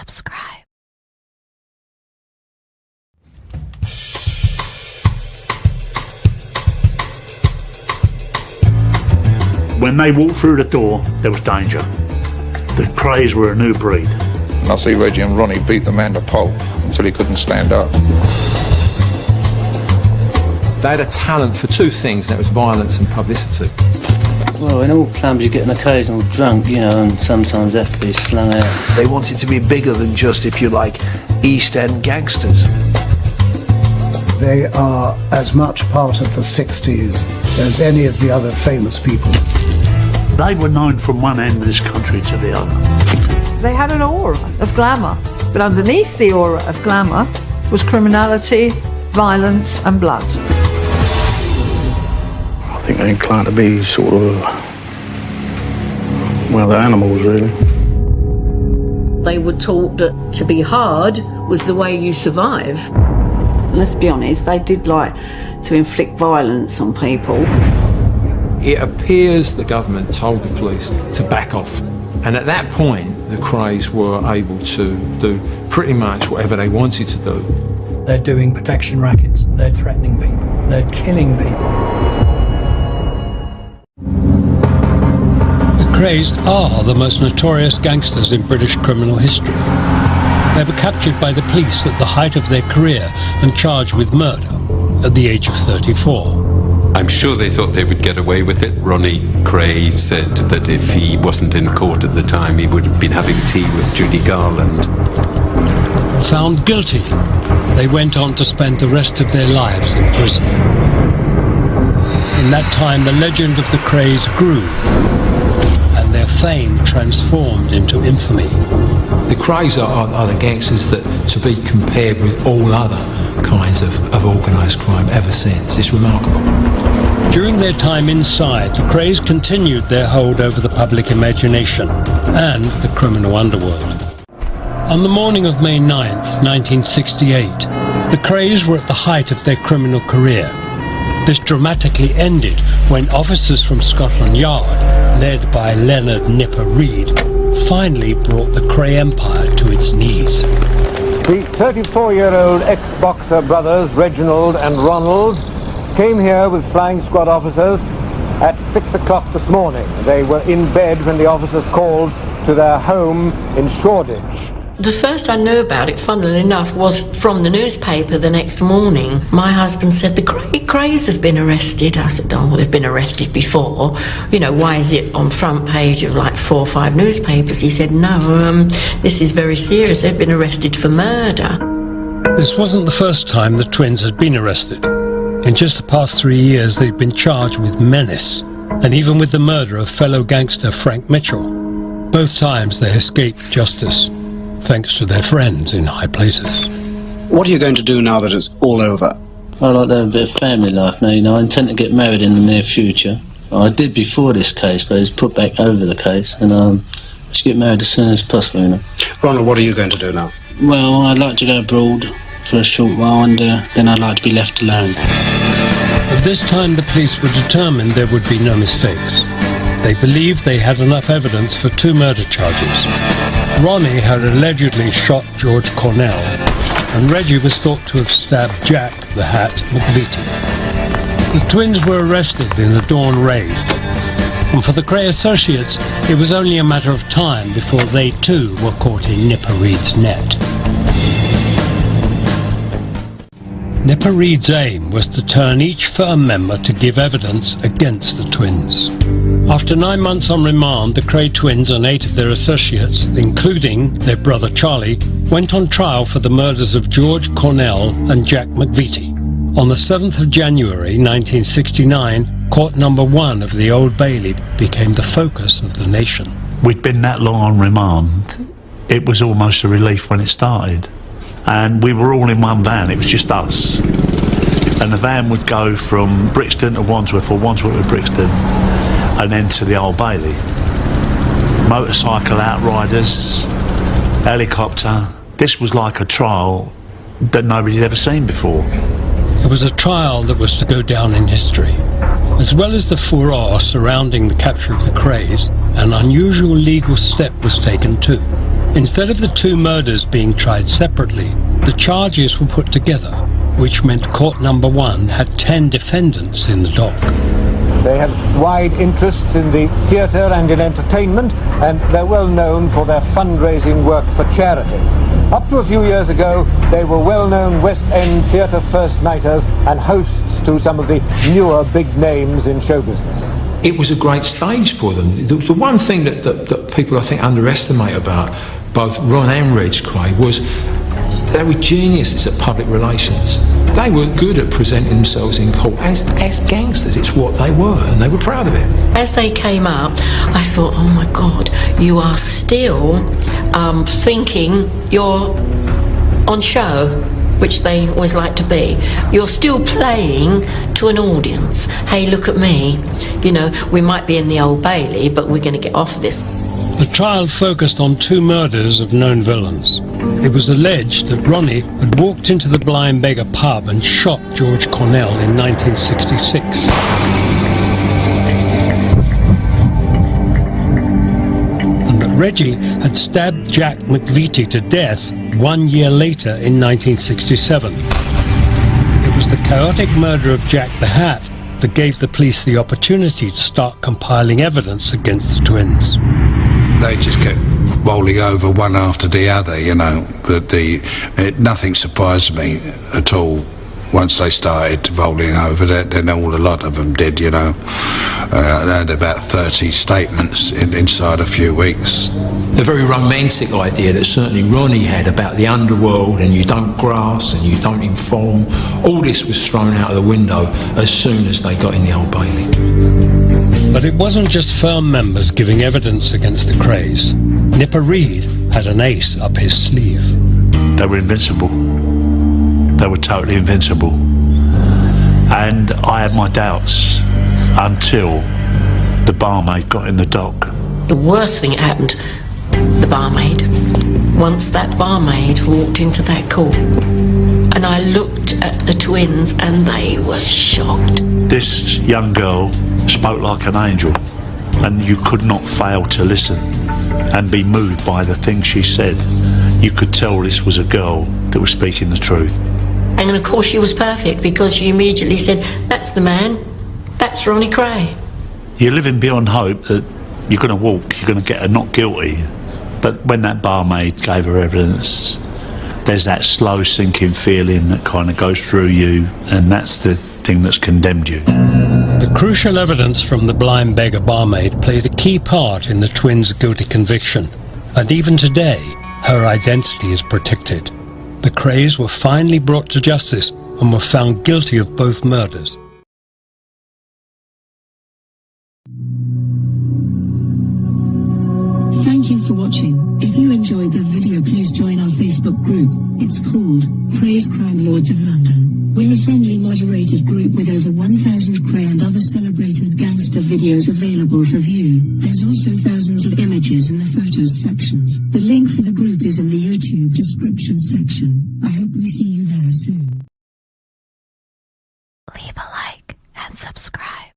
subscribe. When they walked through the door, there was danger. The Krays were a new breed. I see Reggie and Ronnie beat the man to pulp until he couldn't stand up. They had a talent for two things, and that was violence and publicity. Well, in all clubs you get an occasional drunk, you know, and sometimes have to be slung out. They wanted to be bigger than just, if you like, East End gangsters. They are as much part of the 60s as any of the other famous people. They were known from one end of this country to the other. They had an aura of glamour, but underneath the aura of glamour was criminality, violence and blood. I think they're inclined to be sort of, well, they're animals, really. They were taught that to be hard was the way you survive. Let's be honest, they did like to inflict violence on people. It appears the government told the police to back off. And at that point, the Krays were able to do pretty much whatever they wanted to do. They're doing protection rackets, they're threatening people, they're killing people. The Krays are the most notorious gangsters in British criminal history. They were captured by the police at the height of their career and charged with murder at the age of 34. I'm sure they thought they would get away with it. Ronnie Kray said that if he wasn't in court at the time, he would have been having tea with Judy Garland. Found guilty, they went on to spend the rest of their lives in prison. In that time, the legend of the Krays grew, and their fame transformed into infamy. The Krays are the gangsters that to be compared with all other kinds of organised crime ever since. It's remarkable. During their time inside, the Krays continued their hold over the public imagination and the criminal underworld. On the morning of May 9th, 1968, the Krays were at the height of their criminal career. This dramatically ended when officers from Scotland Yard, led by Leonard Nipper Reid, finally brought the Kray empire to its knees. The 34-year-old ex-boxer brothers, Reginald and Ronald, came here with flying squad officers at 6 o'clock this morning. They were in bed when the officers called to their home in Shoreditch. The first I knew about it, funnily enough, was from the newspaper the next morning. My husband said, the Krays have been arrested. I said, oh, well, they've been arrested before. You know, why is it on front page of like 4 or 5 newspapers? He said, no, this is very serious. They've been arrested for murder. This wasn't the first time the twins had been arrested. In just the past 3 years, they'd been charged with menace, and even with the murder of fellow gangster Frank Mitchell. Both times they escaped justice, thanks to their friends in high places. What are you going to do now that it's all over? I like to have a bit of family life now, you know. I intend to get married in the near future. I did before this case, but it's put back over the case, and I should get married as soon as possible, you know. Ronald, what are you going to do now? Well, I'd like to go abroad for a short while, and then I'd like to be left alone. But this time the police were determined there would be no mistakes. They believed they had enough evidence for 2 murder charges. Ronnie had allegedly shot George Cornell, and Reggie was thought to have stabbed Jack the Hat McVitie. The twins were arrested in the dawn raid, and for the Kray associates, it was only a matter of time before they too were caught in Nipper Reid's net. Nipper Reid's aim was to turn each firm member to give evidence against the twins. After 9 months on remand, the Kray twins and 8 of their associates, including their brother Charlie, went on trial for the murders of George Cornell and Jack McVitie. On the 7th of January 1969, Court Number 1 of the Old Bailey became the focus of the nation. We'd been that long on remand, it was almost a relief when it started. And we were all in one van, it was just us. And the van would go from Brixton to Wandsworth, or Wandsworth to Brixton, and then to the Old Bailey. Motorcycle outriders, helicopter. This was like a trial that nobody had ever seen before. It was a trial that was to go down in history. As well as the furore surrounding the capture of the Krays, an unusual legal step was taken too. Instead of the two murders being tried separately, the charges were put together, which meant court number 1 had 10 defendants in the dock. They have wide interests in the theatre and in entertainment, and they're well known for their fundraising work for charity. Up to a few years ago, they were well-known West End theatre first-nighters and hosts to some of the newer big names in show business. It was a great stage for them. The one thing that people I think underestimate about both Ron and Reg Kray was they were geniuses at public relations. They were good at presenting themselves in court as gangsters. It's what they were, and they were proud of it. As they came up, I thought, oh my God, you are still thinking you're on show, which they always like to be. You're still playing to an audience. Hey, look at me. You know, we might be in the Old Bailey, but we're going to get off this. The trial focused on 2 murders of known villains. It was alleged that Ronnie had walked into the Blind Beggar pub and shot George Cornell in 1966. And that Reggie had stabbed Jack McVitie to death 1 year later in 1967. It was the chaotic murder of Jack the Hat that gave the police the opportunity to start compiling evidence against the twins. They just kept rolling over one after the other, you know, but nothing surprised me at all. Once they started rolling over, then a lot of them did, you know. They had about 30 statements inside a few weeks. The very romantic idea that certainly Ronnie had about the underworld, and you don't grass and you don't inform, all this was thrown out of the window as soon as they got in the Old Bailey. But it wasn't just firm members giving evidence against the Krays. Nipper Reed had an ace up his sleeve. They were invincible. They were totally invincible. And I had my doubts until the barmaid got in the dock. The worst thing that happened, the barmaid. Once that barmaid walked into that court, and I looked at the twins and they were shocked. This young girl spoke like an angel, and you could not fail to listen and be moved by the things she said. You could tell this was a girl that was speaking the truth. And of course she was perfect, because she immediately said, that's the man, that's Ronnie Kray. You're living beyond hope that you're going to walk, you're going to get a not guilty. But when that barmaid gave her evidence, there's that slow sinking feeling that kind of goes through you, and that's the thing that's condemned you. The crucial evidence from the Blind Beggar barmaid played a key part in the twins' guilty conviction, and even today, her identity is protected. The Krays were finally brought to justice and were found guilty of both murders. Thank you for watching. If you enjoyed the video, please join our Facebook group. It's called Krays Crime Lords of London. We're a friendly moderated group with over 1,000 Kray and other celebrated gangster videos available for view. There's also thousands of images in the photos sections. The link for the group is in the YouTube description section. I hope we see you there soon. Leave a like and subscribe.